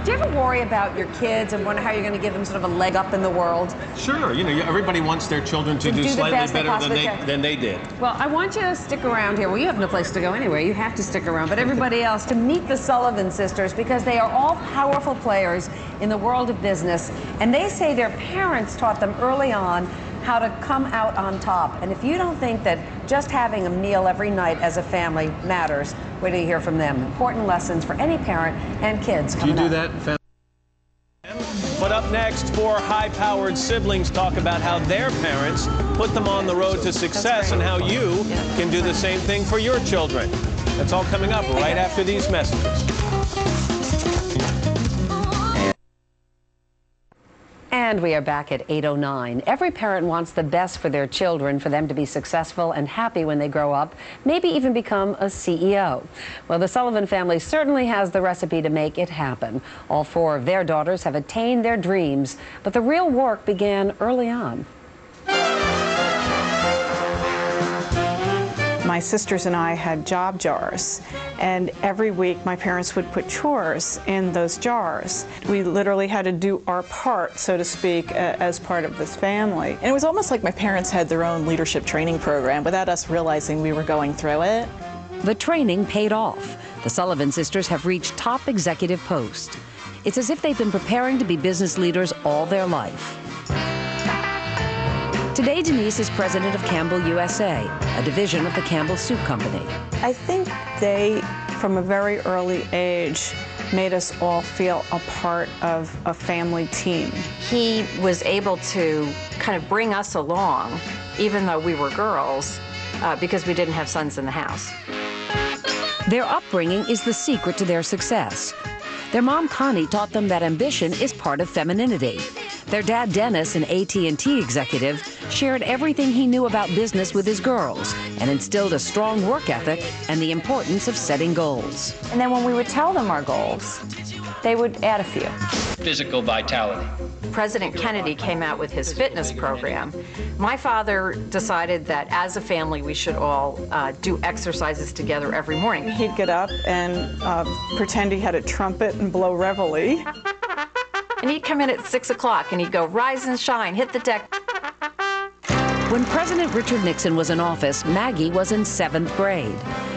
Do you ever worry about your kids and wonder how you're going to give them sort of a leg up in the world? Sure. You know, everybody wants their children to do slightly better than they did. Well, I want you to stick around here. Well, you have no place to go anyway. You have to stick around. But everybody else, to meet the Sullivan sisters, because they are all powerful players in the world of business. And they say their parents taught them early on how to come out on top. And if you don't think that just having a meal every night as a family matters, wait till you hear from them. Important lessons for any parent and kids coming up. Do you do that? But up next, four high-powered siblings talk about how their parents put them on the road to success and how you can do the same thing for your children. That's all coming up right after these messages. And we are back at 8:09. Every parent wants the best for their children, for them to be successful and happy when they grow up, maybe even become a CEO. Well, the Sullivan family certainly has the recipe to make it happen. All four of their daughters have attained their dreams, but the real work began early on. My sisters and I had job jars, and every week my parents would put chores in those jars. We literally had to do our part, so to speak, as part of this family. And it was almost like my parents had their own leadership training program without us realizing we were going through it. The training paid off. The Sullivan sisters have reached top executive posts. It's as if they've been preparing to be business leaders all their life. Today, Denise is president of Campbell USA, a division of the Campbell Soup Company. I think they, from a very early age, made us all feel a part of a family team. He was able to kind of bring us along, even though we were girls, because we didn't have sons in the house. Their upbringing is the secret to their success. Their mom, Connie, taught them that ambition is part of femininity. Their dad, Dennis, an AT&T executive, shared everything he knew about business with his girls and instilled a strong work ethic and the importance of setting goals. And then when we would tell them our goals, they would add a few. Physical vitality. President Kennedy came out with his fitness program. My father decided that as a family we should all do exercises together every morning. He'd get up and pretend he had a trumpet and blow reveille. And he'd come in at 6 o'clock and he'd go, rise and shine, hit the deck. When President Richard Nixon was in office, Maggie was in 7th grade.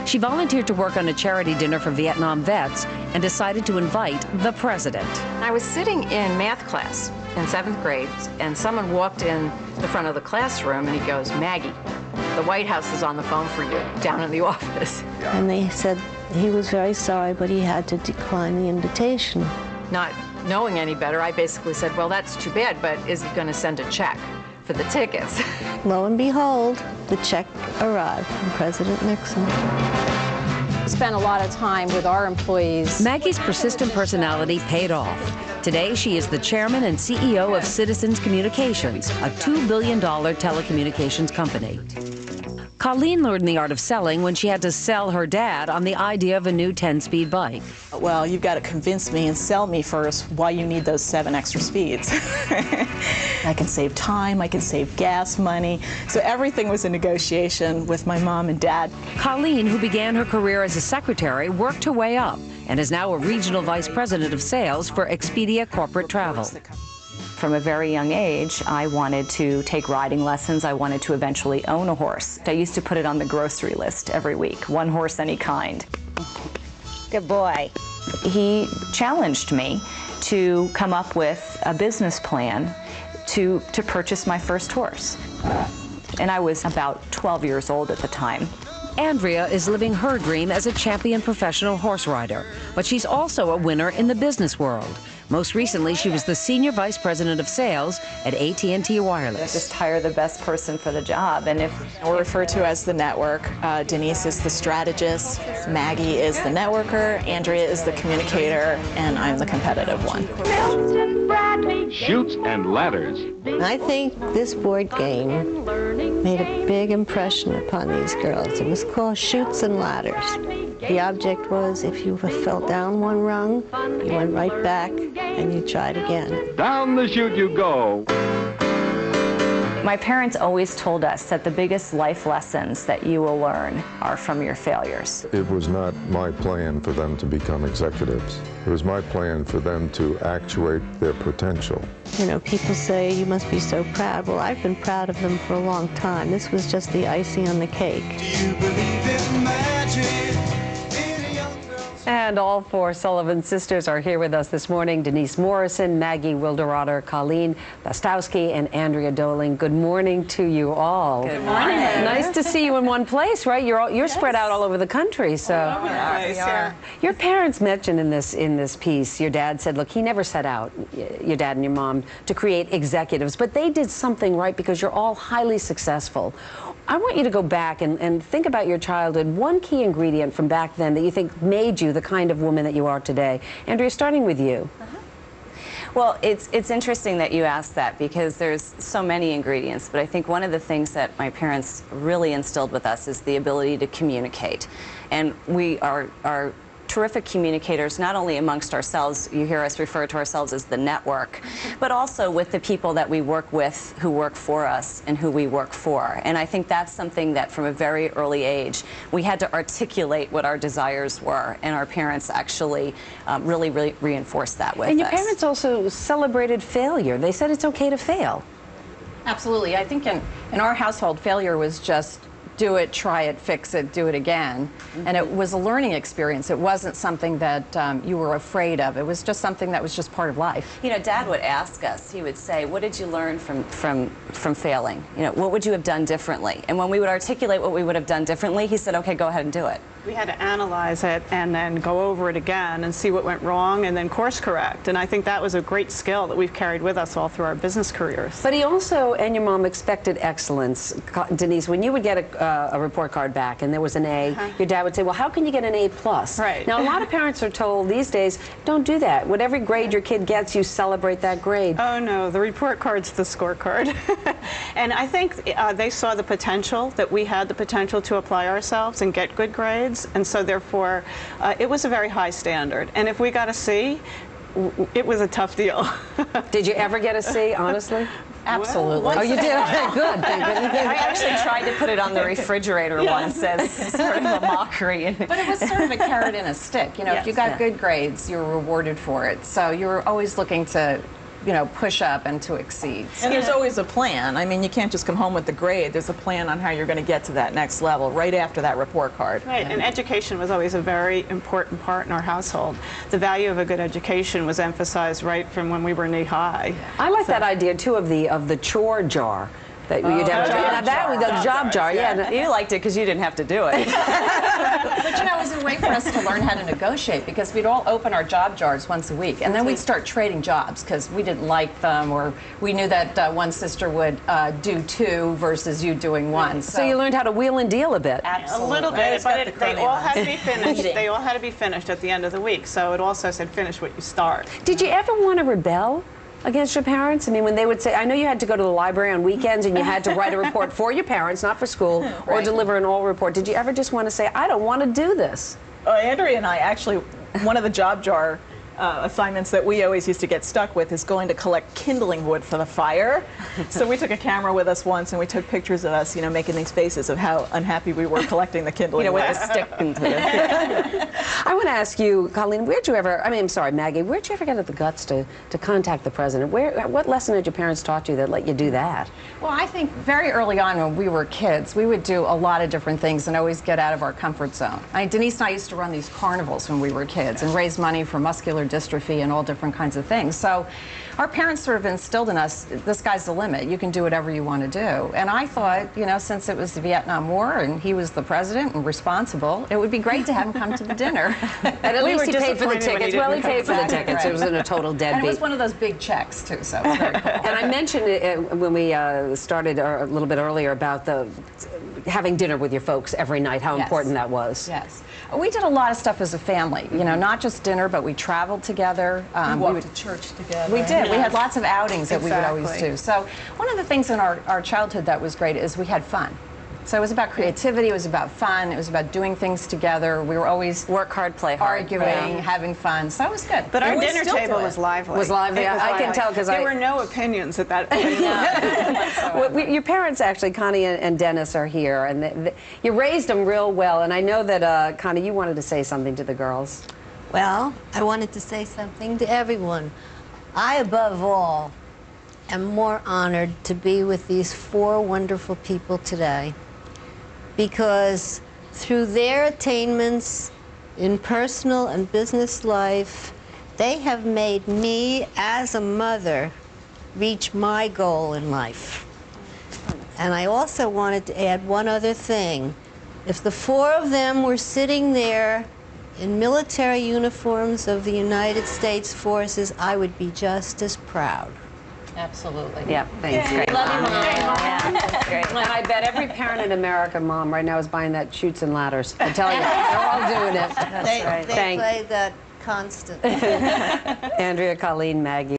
She volunteered to work on a charity dinner for Vietnam vets and decided to invite the president. I was sitting in math class in 7th grade, and someone walked in the front of the classroom and he goes, Maggie, the White House is on the phone for you down in the office. And they said he was very sorry, but he had to decline the invitation. Not knowing any better, I basically said, well, that's too bad, but is he going to send a check for the tickets? Lo and behold, the check arrived from President Nixon. We spent a lot of time with our employees. Maggie's persistent personality paid off. Today, she is the chairman and CEO of Citizens Communications, a $2 billion telecommunications company. Colleen learned the art of selling when she had to sell her dad on the idea of a new 10-speed bike. Well, you've got to convince me and sell me first why you need those 7 extra speeds. I can save time, I can save gas money. So everything was a negotiation with my mom and dad. Colleen, who began her career as a secretary, worked her way up and is now a regional vice president of sales for Expedia Corporate Travel. From a very young age, I wanted to take riding lessons. I wanted to eventually own a horse. I used to put it on the grocery list every week, 1 horse any kind. Good boy. He challenged me to come up with a business plan to purchase my first horse. And I was about 12 years old at the time. Andrea is living her dream as a champion professional horse rider, but she's also a winner in the business world. Most recently, she was the Senior Vice President of Sales at AT&T Wireless. Just hire the best person for the job. And if we're referred to as the network, Denise is the strategist, Maggie is the networker, Andrea is the communicator, and I'm the competitive one. Chutes and ladders. I think this board game made a big impression upon these girls. It was called Chutes and Ladders. The object was if you fell down 1 rung, you went right back and you tried again. Down the chute you go. My parents always told us that the biggest life lessons that you will learn are from your failures. It was not my plan for them to become executives. It was my plan for them to actuate their potential. You know, people say you must be so proud. Well, I've been proud of them for a long time. This was just the icing on the cake. Do you believe in magic? And all four Sullivan sisters are here with us this morning. Denise Morrison, Maggie Wilderotter, Colleen Bastowski, and Andrea Doling. Good morning to you all. Good morning. Nice to see you in one place, right? You're spread out all over the country. So your parents mentioned in this piece, your dad said, look, he never set out, your dad and your mom, to create executives, but they did something right because you're all highly successful. I want you to go back and think about your childhood. One key ingredient from back then that you think made you the kind of woman that you are today. Andrea, starting with you. Well, it's interesting that you asked that because there's so many ingredients, but I think one of the things that my parents really instilled with us is the ability to communicate. And we are terrific communicators, not only amongst ourselves, you hear us refer to ourselves as the network, but also with the people that we work with who work for us and who we work for. And I think that's something that from a very early age, we had to articulate what our desires were, and our parents actually really reinforced that with us. And your parents also celebrated failure. They said it's okay to fail. Absolutely. I think in our household, failure was just do it, try it, fix it, do it again. And it was a learning experience. It wasn't something that you were afraid of. It was just something that was just part of life. You know, Dad would ask us, he would say, what did you learn from failing? You know, what would you have done differently? And when we would articulate what we would have done differently, he said, okay, go ahead and do it. We had to analyze it and then go over it again and see what went wrong and then course correct. And I think that was a great skill that we've carried with us all through our business careers. But he also, and your mom, expected excellence. Denise, when you would get a report card back and there was an A, your dad would say, well, how can you get an A+? Right. Now, a lot of parents are told these days, don't do that. Whatever grade your kid gets, you celebrate that grade. Oh, no, the report card's the scorecard. And I think they saw the potential, that we had the potential to apply ourselves and get good grades. And so, therefore, it was a very high standard. And if we got a C, it was a tough deal. Did you ever get a C, honestly? Absolutely. Well, oh, you did? Okay, good. Thank goodness. I actually tried to put it on the refrigerator once as sort of a mockery. But it was sort of a carrot and a stick. You know, if you got good grades, you were rewarded for it. So you were always looking to, you know, push up and to exceed. And there's always a plan. I mean, you can't just come home with the grade. There's a plan on how you're going to get to that next level right after that report card. Right, and education was always a very important part in our household. The value of a good education was emphasized right from when we were knee-high. I like that idea, too, of the chore jar. That your dad was the job jar. Yeah, you liked it because you didn't have to do it. But you know, it was a way for us to learn how to negotiate because we'd all open our job jars once a week, and then we'd start trading jobs because we didn't like them, or we knew that one sister would do 2 versus you doing 1. So you learned how to wheel and deal a bit. Absolutely. A little bit, but they all had to be finished. They all had to be finished at the end of the week. So it also said finish what you start. Did you ever want to rebel against your parents? I mean, when they would say, I know you had to go to the library on weekends and you had to write a report for your parents, not for school, or deliver an oral report. Did you ever just want to say, I don't want to do this? Andrea and I actually, one of the job jar assignments that we always used to get stuck with is going to collect kindling wood for the fire. So we took a camera with us once and we took pictures of us, you know, making these faces of how unhappy we were collecting the kindling wood. With a stick into it. I want to ask you, Colleen, Maggie, where'd you ever get the guts to contact the president? What lesson had your parents taught you that let you do that? Well, I think very early on when we were kids, we would do a lot of different things and always get out of our comfort zone. Denise and I used to run these carnivals when we were kids and raise money for muscular dystrophy and all different kinds of things. So our parents sort of instilled in us, the sky's the limit. You can do whatever you want to do. And I thought, you know, since it was the Vietnam War and he was the president and responsible, it would be great to have him come to the dinner. And at least he paid for the tickets. Well, he paid for the tickets. It wasn't a total deadbeat. And it was one of those big checks, too, so it was very cool. And I mentioned it when we started a little bit earlier about having dinner with your folks every night, how important that was. Yes. We did a lot of stuff as a family, you know, not just dinner, but we traveled together. We walked to church together. We did. We had lots of outings that we would always do. So one of the things in our childhood that was great is we had fun. So it was about creativity, it was about fun, it was about doing things together. We were always work hard, play hard, arguing, having fun. So that was good. But our dinner table was lively. Was lively. I can tell because there were no opinions at that point. Well, your parents, actually, Connie and Dennis, are here, and you raised them real well. And I know that, Connie, you wanted to say something to the girls. Well, I wanted to say something to everyone. I, above all, am more honored to be with these 4 wonderful people today, because through their attainments in personal and business life, they have made me, as a mother, reach my goal in life. And I also wanted to add one other thing. If the 4 of them were sitting there in military uniforms of the United States forces, I would be just as proud. Absolutely. Yeah, thanks. Great. Love you, Mom. Yeah, that's great. And I bet every parent in America, Mom, right now is buying that Chutes and Ladders. I tell you, they're all doing it. They play that constantly. Andrea, Colleen, Maggie.